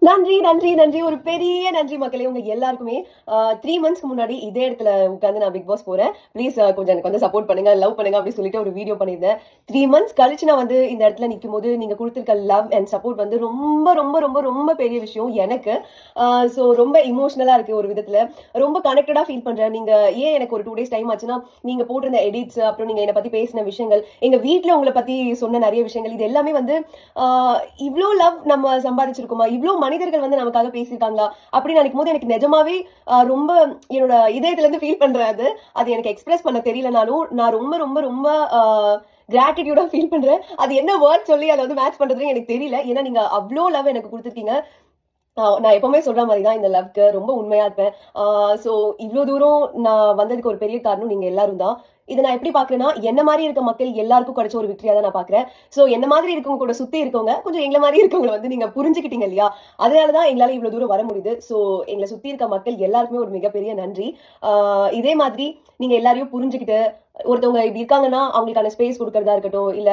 நன்றி, நன்றி, நன்றி. ஒரு பெரிய நன்றி மக்களே! உங்க எல்லாருக்குமே. 3 மந்த்ஸ்க்கு முன்னாடி இதே இடத்துல உட்கார்ந்து நான் பிக் பாஸ் போறேன். ப்ளீஸ் கொஞ்சம் எனக்கு வந்து சப்போர்ட் பண்ணுங்க, லவ் பண்ணுங்க அப்டி சொல்லிட்டு ஒரு வீடியோ பண்ணியிருந்தேன். 3 மந்த்ஸ் கழிச்சு நான் வந்து இந்த இடத்துல நிக்கும்போது, நீங்க குடுத்திருக்க லவ் அண்ட் சப்போர்ட் வந்து ரொம்ப, ரொம்ப, ரொம்ப, ரொம்ப பெரிய விஷயம் எனக்கு. ஸோ ரொம்ப எமோஷனலா இருக்கு ஒரு விதத்துல. ரொம்ப கனெக்டடா ஃபீல் பண்றேன். நீங்க ஏன் எனக்கு ஒரு 2 டேஸ் டைம் ஆச்சுன்னா, நீங்க போட்டிருந்த எடிட்ஸ், அப்புறம் நீங்க என்ன பத்தி பேசின விஷயங்கள், எங்க வீட்ல உங்கள பத்தி சொன்ன நெறைய விஷயங்கள், இது எல்லாமே வந்து ஆ இவ்ளோ லவ் நம்ம சம்பாதிச்சிருக்கோமா? இவ்ளோ மனிதர்கள் வந்து நமக்காக பேசியிருக்காங்களா? அப்படின்னு நினைக்கும்போது எனக்கு நிஜமாவே ரொம்ப என்னோட இதயத்துல இருந்து ஃபீல் பண்றேன் அது. அது எனக்கு எக்ஸ்பிரஸ் பண்ண தெரியலனாலும், நான் ரொம்ப ரொம்ப ரொம்ப ஆ கிராட்டிட்யூடா ஃபீல் பண்றேன். அது என்ன வேர்ட் சொல்லி அத வந்து மேட்ச் பண்றதுன்னு எனக்கு தெரியல. ஏன்னா நீங்க அவ்ளோ லவ் எனக்கு குடுத்துருக்கீங்க. நான் எப்பவுமே சொல்ற மாரி தான் இந்த லவ்க்கு ரொம்ப உண்மையா இருப்பேன். ஆ சோ இவ்ளோ தூரம் நான் வந்ததுக்கு ஒரு பெரிய காரணம் நீங்க எல்லாரும் தான். இத நான் எப்படி பார்க்குறேன்னா, என்ன மாரி இருக்க மக்கள் எல்லாருக்கும் கிடைச்ச ஒரு வெற்றியா தான் நான் பார்க்குறேன். சோ என்ன மாதிரி இருக்கவங்க கூட சுத்தி இருக்கவங்க, கொஞ்சம் எங்கள மாரி இருக்கவங்கள வந்து நீங்க புரிஞ்சுக்கிட்டீங்க இல்லையா? அதனால தான் எங்களால இவ்ளோ தூரம் வர முடியுது. சோ எங்கள சுத்தி இருக்க மக்கள் எல்லாருக்குமே ஒரு மிகப்பெரிய நன்றி. ஆ இதே மாதிரி நீங்க எல்லாரையும் புரிஞ்சுகிட்டு, ஒருத்தவங்க இப்படி இருக்காங்கன்னா, அவங்களுக்கான ஸ்பேஸ் குடுக்கறதா இருக்கட்டும், இல்ல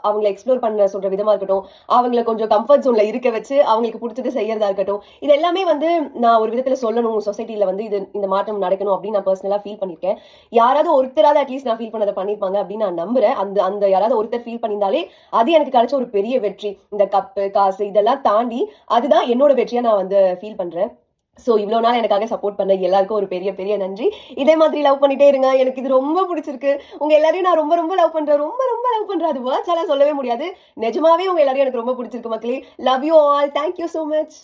அவங்கள எக்ஸ்ப்ளோர் பண்ண சொல்ற விதமா இருக்கட்டும், அவங்கள கொஞ்சம் கம்ஃபர்ட் ஜோன்ல இருக்க வச்சு, அவங்களுக்கு புடிச்சத செய்யறதா இருக்கட்டும். இது எல்லாமே வந்து நான் ஒரு விதத்துல சொல்லணும். சொசைட்டில வந்து இந்த மாற்றம் நடக்கணும் அப்படின்னு நான் பெர்சனலா ஃபீல் பண்ணியிருக்கேன். யாராவது ஒருத்தராவது அட்லீஸ்ட் நான் ஃபீல் பண்ணத பண்ணியிருப்பாங்க அப்படின்னு நான் நம்புறேன். அந்த அந்த யாராவது ஒருத்தர் ஃபீல் பண்ணியிருந்தாலே, அது எனக்கு கிடைச்ச ஒரு பெரிய வெற்றி. இந்த கப்பு, காசு இதெல்லாம் தாண்டி, அதுதான் என்னோட வெற்றியா நான் வந்து ஃபீல் பண்றேன். சோ இவ்ளோ நாள் எனக்காக சப்போர்ட் பண்ண எல்லாருக்கும் ஒரு பெரிய பெரிய நன்றி. இதே மாதிரி லவ் பண்ணிட்டே இருங்க. எனக்கு இது ரொம்ப புடிச்சிருக்கு. உங்க எல்லாரையும் நான் ரொம்ப ரொம்ப லவ் பண்றேன். ரொம்ப ரொம்ப லவ் பண்றேன். அது வேர்ட்ஸால சொல்லவே முடியாது. நிஜமாவே உங்க எல்லாரையும் எனக்கு ரொம்ப புடிச்சிருக்கு மக்களே. Love you all. Thank you so much.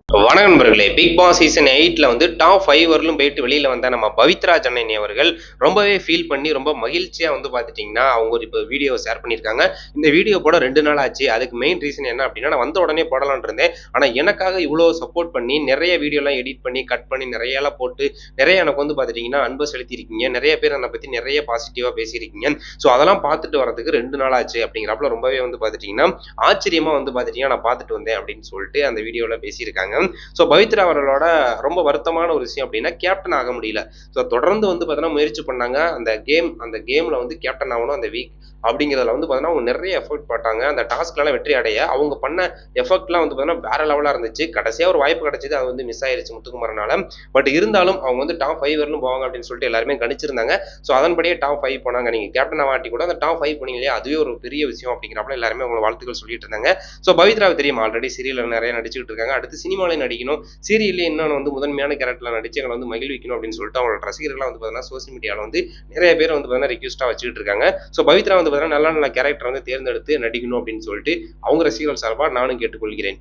வணக்கம் நண்பர்களே. பிக் பாஸ் சீசன் 8ல வந்து டாப் 5 வரலும் போயிட்டு வெளியில வந்த நம்ம பவித்ரா ஜனனி அவர்கள் ரொம்பவே ஃபீல் பண்ணி ரொம்ப மகிழ்ச்சியா வந்து பார்த்துட்டீங்கன்னா, அவங்க ஒரு இப்போ வீடியோ ஷேர் பண்ணியிருக்காங்க. இந்த வீடியோ போட 2 நாள் ஆச்சு. அதுக்கு மெயின் ரீசன் என்ன அப்டின்னா, நான் வந்த உடனே போடலாம்னு இருந்தேன். ஆனா எனக்காக இவ்ளோ சப்போர்ட் பண்ணி நெறைய வீடியோலாம் எடிட் பண்ணி, கட் பண்ணி நெறையலாம் போட்டு, நெறைய எனக்கு வந்து பார்த்துட்டீங்கன்னா, அன்பு செலுத்தியிருக்கீங்க. நெறைய பேர் என்ன பத்தி நெறைய பாசிட்டிவா பேசியிருக்கீங்க. ஸோ அதெல்லாம் பார்த்துட்டு வரதுக்கு 2 நாள் ஆச்சு அப்டிங்கிறப்பல ரொம்பவே வந்து பார்த்துட்டீங்கன்னா, ஆச்சரியமா வந்து பார்த்துட்டீங்கன்னா, நான் பார்த்துட்டு வந்தேன் அப்டின்னு சொல்லிட்டு அந்த வீடியோல பேசியிருக்காங்க. ஸோ பவித்ரா அவர்களோட ரொம்ப வருத்தமான ஒரு விஷயம் அப்படின்னா கேப்டன் ஆக முடியல. ஸோ தொடர்ந்து வந்து பார்த்தீங்கன்னா முயற்சி பண்ணாங்க. அந்த கேம்ல வந்து கேப்டன் ஆகணும் அந்த வீக் அப்படிங்கிறதுல வந்து பார்த்தீங்கன்னா அவங்க நிறைய எஃபர்ட் போட்டாங்க. அந்த டாஸ்க்லாம் வெற்றி அடைய அவங்க பண்ண எஃபர்ட்லாம் வந்து பார்த்தீங்கன்னா வேற லெவலாக இருந்துச்சு. கடைசியாக ஒரு வாய்ப்பு கிடைச்சது, அது வந்து மிஸ் ஆயிருச்சு முத்துக்குமாரனால. பட் இருந்தாலும் அவங்க வந்து டாப் 5 வரலும் போவாங்க அப்படின்னு சொல்லிட்டு எல்லாருமே கணிச்சிருந்தாங்க. ஸோ அதன்படியே டாப் 5 போனாங்க. நீங்கள் கேப்டன் ஆவாட்டி கூட அந்த டாப் 5 போனீங்க இல்லையா, அதுவே ஒரு பெரிய விஷயம் அப்படிங்கிறப்பல எல்லாருமே உங்களை வாழ்த்துக்கள் சொல்லிட்டு இருந்தாங்க. ஸோ பவித்ராவுக்கு தெரியும், ஆல்ரெடி சீரியலில் நிறைய நடிச்சுக்கிட்டு இருக்காங்க. அடுத்து சினிமாலையும் நடிக்கணும், சீரியல்லே இன்னொன்று வந்து முதன்மையான கேரக்டர்ல நடிச்சு எங்களை வந்து மகிழ்விக்கணும் அப்படின்னு சொல்லிட்டு அவங்களோட ரசிகர்கள்லாம் வந்து பார்த்தீங்கன்னா சோசியல் மீடியாவில் வந்து நிறைய பேர் வந்து பார்த்தீங்கன்னா ரிக்வெஸ்ட்டாக வச்சுக்கிட்டு இருக்காங்க. ஸோ பவித்ரா வந்து பார்த்தீங்கன்னா நல்ல நல்ல கேரக்டர் வந்து தேர்ந்தெடுத்து நடிக்கணும் அப்படின்னு சொல்லிட்டு அவங்க ரசிகர்கள் சார்பாக நானும் கேட்டுக்கொள்கிறேன்.